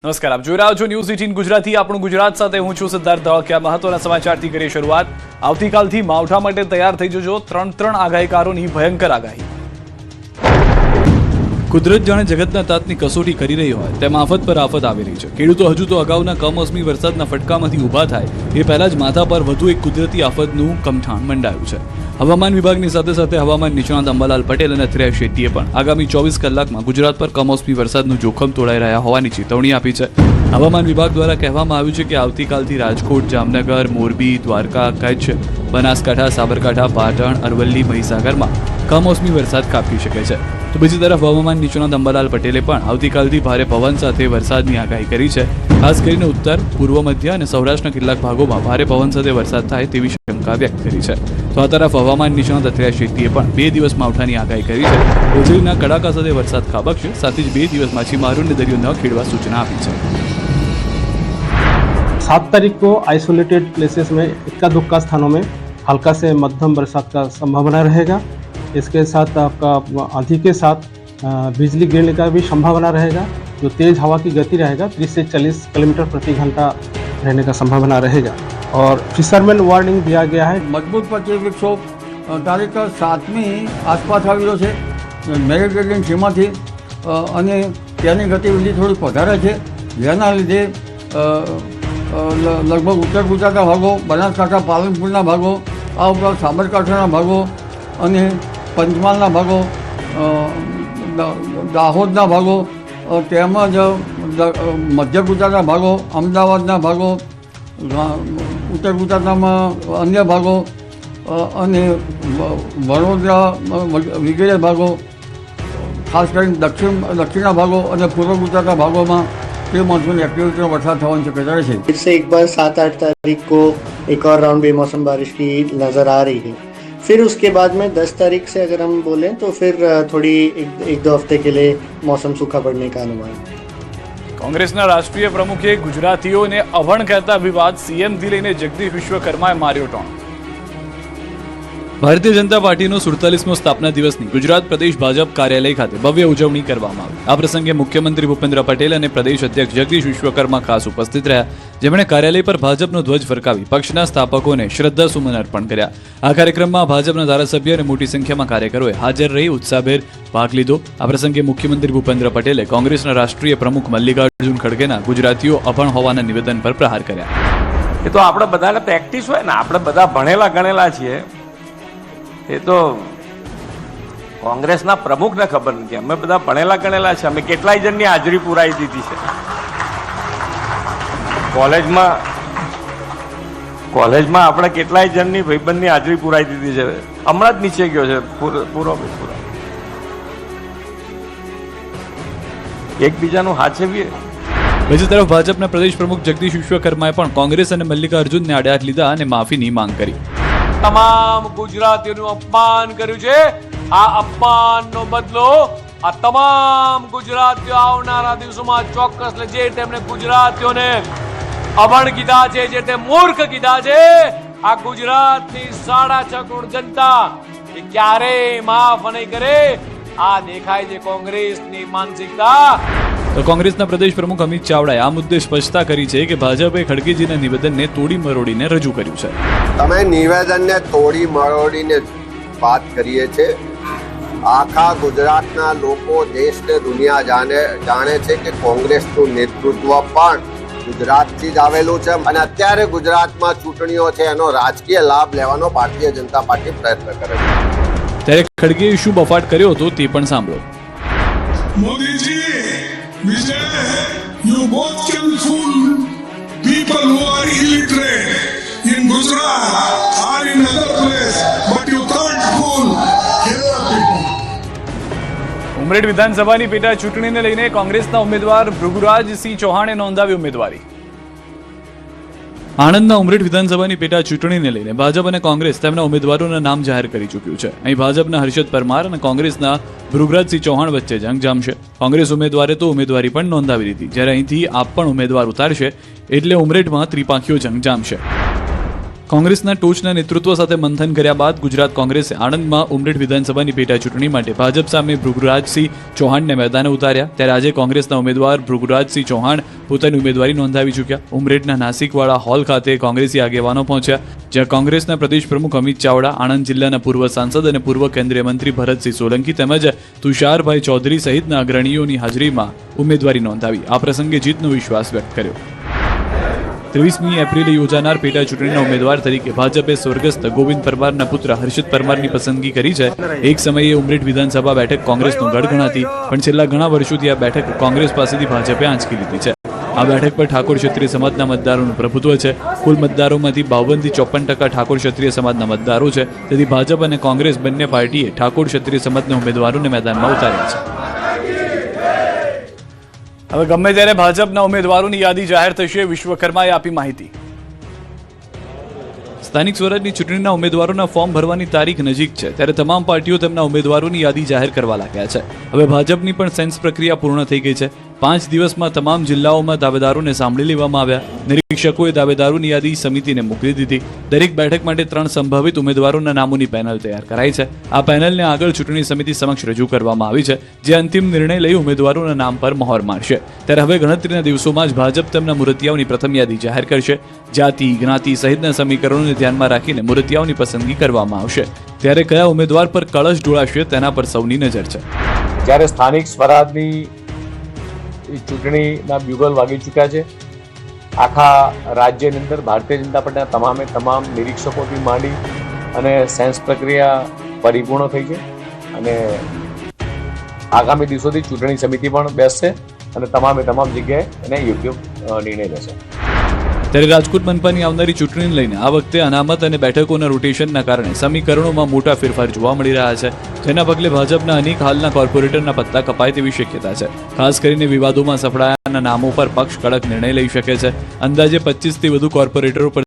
નમસ્કાર, આપ જોઈ રહ્યા છો ન્યૂઝ 18 ગુજરાતી. આપણું ગુજરાત સાથે હું છું સિદ્ધાર્થ ધોળકિયા. મહત્વના સમાચારથી કરીએ શરૂઆત. આવતીકાલથી માવઠા માટે તૈયાર થઈ જજો. ત્રણ આગાહીકારોની ભયંકર આગાહી. કુદરત જાણે જગતના તાતની કસોટી કરી રહી હોય તેમ આફત પર આફત આવી રહી છે. ખેડૂતો હજુ તો અગાઉના કમોસમી વરસાદના ફટકામાંથી ઊભા થાય એ પહેલા જ માથા પર વધુ એક કુદરતી આફતનું કમઠાણ મંડાયું છે. હવામાન વિભાગની સાથે સાથે હવામાન નિષ્ણાત અંબાલાલ પટેલ અને શ્રેયા શેટ્ટીએ પણ આગામી 24 કલાકમાં ગુજરાત પર કમોસમી વરસાદનું જોખમ તોડાઈ રહ્યા હોવાની ચેતવણી આપી છે. હવામાન વિભાગ દ્વારા કહેવામાં આવ્યું છે કે આવતીકાલથી રાજકોટ, જામનગર, મોરબી, દ્વારકા, કચ્છ, બનાસકાંઠા, સાબરકાંઠા, પાટણ, અરવલ્લી, મહીસાગરમાં કમોસમી વરસાદ ખાબકી શકે છે. તો બીજી તરફ હવામાન નિષ્ણાત અંબાલાલ પટેલે પણ આવતીકાલથી ભારે પવન સાથે વરસાદની આગાહી કરી છે. ખાસ કરીને ઉત્તર, પૂર્વ મધ્ય અને સૌરાષ્ટ્રના કેટલાક ભાગોમાં ભારે પવન સાથે વરસાદ થાય તેવી શંકા વ્યક્ત કરી છે. તો આ તરફ હવામાન નિષ્ણાત શ્રેયા શેટ્ટીએ પણ 2 દિવસ માવઠાની આગાહી કરી છે. વીજળીના કડાકા સાથે વરસાદ ખાબકશે. સાથે જ 2 દિવસ માછીમારોને દરિયો ન ખેડવા સૂચના આપી છે. 7 तारीख को आइसोलेटेड प्लेसेस में इक्का दुक्का स्थानों में हल्का से मध्यम बरसात का संभावना रहेगा. इसके साथ आपका आंधी के साथ बिजली गिरने का भी संभावना रहेगा. जो तेज़ हवा की गति रहेगा 30 से 40 किलोमीटर प्रति घंटा रहने का संभावना रहेगा. और फिशरमैन वार्निंग दिया गया है. मजबूत पश्चिमी विक्षोभ तारीख 7મી આસપાસ આવેલો છે મેઘગર્જન સીમાથી અને તેની ગતિવિધિ થોડી વધારે છે, જેના લીધે લગભગ ઉત્તર ગુજરાતના ભાગો, બનાસકાંઠા, પાલનપુરના ભાગો, આ ઉપરાંત સાબરકાંઠાના ભાગો અને પંચમહાલના ભાગો, દાહોદના ભાગો તેમજ મધ્ય ગુજરાતના ભાગો, અમદાવાદના ભાગો, ઉત્તર ગુજરાતમાં અન્ય ભાગો અને વડોદરા વગેરે ભાગો, ખાસ કરીને દક્ષિણના ભાગો અને પૂર્વ ગુજરાતના ભાગોમાં प्री मानसून एक्टिविटी में वर्षा होने की शक्यता है. फिर से एक बार 7-8 तारीख को एक और राउंड बेमौसम बारिश की नज़र आ रही है. फिर उसके बाद में 10 तारीख से अगर हम बोलें तो फिर थोड़ी एक दो हफ्ते के लिए मौसम सूखा पड़ने का अनुमान. કોંગ્રેસના રાષ્ટ્રીય પ્રમુખે ગુજરાતીઓને અભણ કહેતા વિવાદ સીએમથી લઈને જગદીશ વિશ્વકર્માએ માર્યો ટોણ. ભારતીય જનતા પાર્ટીનો 47મો સ્થાપના દિવસની ગુજરાત પ્રદેશ ભાજપ કાર્યાલય ખાતે ભવ્ય ઉજવણી કરવામાં આવી. આ પ્રસંગે મુખ્યમંત્રી ભૂપેન્દ્ર પટેલ અને પ્રદેશ અધ્યક્ષ જગદીશ વિશ્વકર્મા ખાસ ઉપસ્થિત રહ્યા, જેમણે કાર્યાલય પર ભાજપનો ધ્વજ ફરકાવી પક્ષના સ્થાપકોને શ્રદ્ધાસુમન અર્પણ કર્યા. આ કાર્યક્રમમાં ભાજપના ધારાસભ્ય અને મોટી સંખ્યામાં કાર્યકરોએ હાજર રહી ઉત્સાહભેર ભાગ લીધો. આ પ્રસંગે મુખ્યમંત્રી ભૂપેન્દ્ર પટેલે કોંગ્રેસના રાષ્ટ્રીય પ્રમુખ મલ્લિકાર્જુન ખડગેના ગુજરાતીઓ અભણ હોવાના નિવેદન પર પ્રહાર કર્યા. એ તો આપણે બધાને પ્રેક્ટિસ હોય ને, આપણે બધા ભણેલા ગણેલા છીએ. એ તો કોંગ્રેસના પ્રમુખને ખબર નથી, અમે બધા ભણેલા ગણેલા છે. અમે કેટલાય જણની હાજરી પુરાઈ દીધી છે કોલેજમાં આપણે કેટલાય જણની ભાઈબંધની હાજરી પુરાઈ દીધી છે. હમણાં જ નીચે ગયો છે પૂરો એકબીજાનું હાચવીએ. બીજી તરફ ભાજપના પ્રદેશ પ્રમુખ જગદીશ વિશ્વકર્માએ પણ કોંગ્રેસ અને મલ્લિકાર્જુનને આડે હાથ લીધા અને માફીની માંગ કરી. તમામ ગુજરાતીઓનું અપમાન કર્યું છે. આ અપમાનનો બદલો આ તમામ ગુજરાતીઓ આવનારા દિવસોમાં ચોક્કસ લે. જે તેમણે ગુજરાતીઓને અભણ કીધા છે, જે તે મૂર્ખ કીધા છે, આ ગુજરાતની 6.5 કરોડ જનતા એ ક્યારેય માફ નહીં કરે. આ દેખાય છે કોંગ્રેસની માનસિકતા. તો કોંગ્રેસના પ્રદેશ પ્રમુખ અમિત ચાવડાએ આ મુદ્દે સ્પષ્ટતા કરી છે કે ભાજપે ખડગેજીના નિવેદનને તોડી મરોડીને રજૂ કર્યું છે. તમે નિવેદનને તોડી મરોડીને વાત કરીએ છે. આખા ગુજરાતના લોકો, દેશ ને દુનિયા જાણે છે કે કોંગ્રેસનું નેતૃત્વ પણ ગુજરાતથી જ આવેલું છે અને અત્યારે ગુજરાતમાં ચૂંટણીઓ છે, એનો રાજકીય લાભ લેવાનો ભારતીય જનતા પાર્ટી પ્રયત્ન કરે છે. ત્યારે ખડગેએ શું બફાટ કર્યો હતો તે પણ સાંભળો. Modiji, Vijay, you both can fool people who are illiterate in Gujarat or in other place, but you can't fool Kerala people. Umreth વિધાનસભાની પેટા ચૂંટણીને લઈને કોંગ્રેસના ઉમેદવાર ભૃગુરાજસિંહ ચૌહાણે નોંધાવી ઉમેદવારી. આણંદના ઉમરેઠ વિધાનસભાની પેટા ચૂંટણીને લઈને ભાજપ અને કોંગ્રેસ તેમના ઉમેદવારોના નામ જાહેર કરી ચૂક્યું છે. અહીં ભાજપના હર્ષદ પરમાર અને કોંગ્રેસના ભૃગરાજસિંહ ચૌહાણ વચ્ચે જંગ જામશે. કોંગ્રેસ ઉમેદવારે તો ઉમેદવારી પણ નોંધાવી દીધી, જ્યારે અહીંથી આપ પણ ઉમેદવાર ઉતારશે એટલે ઉમરેઠમાં ત્રિપાંખીયો જંગ જામશે. કોંગ્રેસના ટોચના નેતૃત્વ સાથે મંથન કર્યા બાદ ગુજરાત કોંગ્રેસે આણંદમાં ઉમરેઠ વિધાનસભાની પેટા ચૂંટણી માટે ભાજપ સામે ભૃગુરાજસિંહ ચૌહાણને મેદાને ઉતાર્યા. ત્યારે આજે કોંગ્રેસના ઉમેદવાર ભૃગુરાજસિંહ ચૌહાણ પોતાની ઉમેદવારી નોંધાવી ચૂક્યા. ઉમરેઠના નાસિકવાડા હોલ ખાતે કોંગ્રેસી આગેવાનો પહોંચ્યા, જ્યાં કોંગ્રેસના પ્રદેશ પ્રમુખ અમિત ચાવડા, આણંદ જિલ્લાના પૂર્વ સાંસદ અને પૂર્વ કેન્દ્રીય મંત્રી ભરતસિંહ સોલંકી તેમજ તુષારભાઈ ચૌધરી સહિતના અગ્રણીઓની હાજરીમાં ઉમેદવારી નોંધાવી. આ પ્રસંગે જીતનો વિશ્વાસ વ્યક્ત કર્યો. 23મી એપ્રિલે યોજાનાર પેટા ચૂંટણીના ઉમેદવાર તરીકે ભાજપે સ્વર્ગસ્થ ગોવિંદ પરમારના પુત્ર હર્ષિત પરમારની પસંદગી કરી છે. એક સમયે ઉમરેઠ વિધાનસભા બેઠક કોંગ્રેસનો ગઢ ગણાતી, પણ છેલ્લા ઘણા વર્ષોથી આ બેઠક કોંગ્રેસ પાસેથી ભાજપે આંચકી લીધી છે. આ બેઠક પર ઠાકોર ક્ષત્રિય સમાજના મતદારોનું પ્રભુત્વ છે. કુલ મતદારોમાંથી 52 થી 54% ઠાકોર ક્ષત્રિય સમાજના મતદારો છે. તેથી ભાજપ અને કોંગ્રેસ બંને પાર્ટીએ ઠાકોર ક્ષત્રિય સમાજના ઉમેદવારોને મેદાનમાં ઉતાર્યા છે. હવે ગમે ત્યારે ભાજપના ઉમેદવારોની યાદી જાહેર થશે, વિશ્વકર્માએ આપી માહિતી. સ્થાનિક સ્વરાજની ચૂંટણીના ઉમેદવારોના ફોર્મ ભરવાની તારીખ નજીક છે, ત્યારે તમામ પાર્ટીઓ તેમના ઉમેદવારોની યાદી જાહેર કરવા લાગ્યા છે. હવે ભાજપની પણ સેન્સ પ્રક્રિયા પૂર્ણ થઈ ગઈ છે. 5 દિવસમાં તમામ જિલ્લાઓમાં દાવેદારોને સાંભળી લેવામાં આવ્યા. નિરીક્ષકોએ દાવેદારોની યાદી સમિતિને મોકલી દીધી. દરેક બેઠક માટે 3 સંભવિત ઉમેદવારોના નામોની પેનલ તૈયાર કરાઈ છે. આ પેનલને આગળ ચૂંટણી સમિતિ સમક્ષ રજૂ કરવામાં આવી છે, જે અંતિમ નિર્ણય લઈ ઉમેદવારોના નામ પર મહોર મારશે. ત્યારે હવે ગણતરીના દિવસોમાં જ ભાજપ તેમના મુરતિયાઓની પ્રથમ યાદી જાહેર કરશે. જાતિ, જ્ઞાતિ સહિતના સમીકરણોને ધ્યાનમાં રાખીને મુરતિયાઓની પસંદગી કરવામાં આવશે. ત્યારે કયા ઉમેદવાર પર કળશ ઢોળાશે તેના પર સૌની નજર છે. જ્યારે સ્થાનિક સ્વરાજની ચૂંટણીના બ્યુગલ વાગી ચૂક્યા છે. આખા રાજ્યની અંદર ભારતીય જનતા પાર્ટીના તમામ નિરીક્ષકોથી માંડી અને સેન્સ પ્રક્રિયા પરિપૂર્ણ થઈ છે અને આગામી દિવસોથી ચૂંટણી સમિતિ પણ બેસશે અને તમામ જગ્યાએ એને યોગ્ય નિર્ણય લેશે. ત્યારે રાજકોટ મનપાની આવનારી ચૂંટણીને લઈને આ વખતે અનામત અને બેઠકોના રોટેશનના કારણે સમીકરણોમાં મોટા ફેરફાર જોવા મળી રહ્યા છે, જેના પગલે ભાજપના અનેક હાલના કોર્પોરેટરના પત્તા કપાય તેવી શક્યતા છે. ખાસ કરીને વિવાદોમાં સફળાયાના નામો પર પક્ષ કડક નિર્ણય લઈ શકે છે. અંદાજે 25થી વધુ કોર્પોરેટરો પર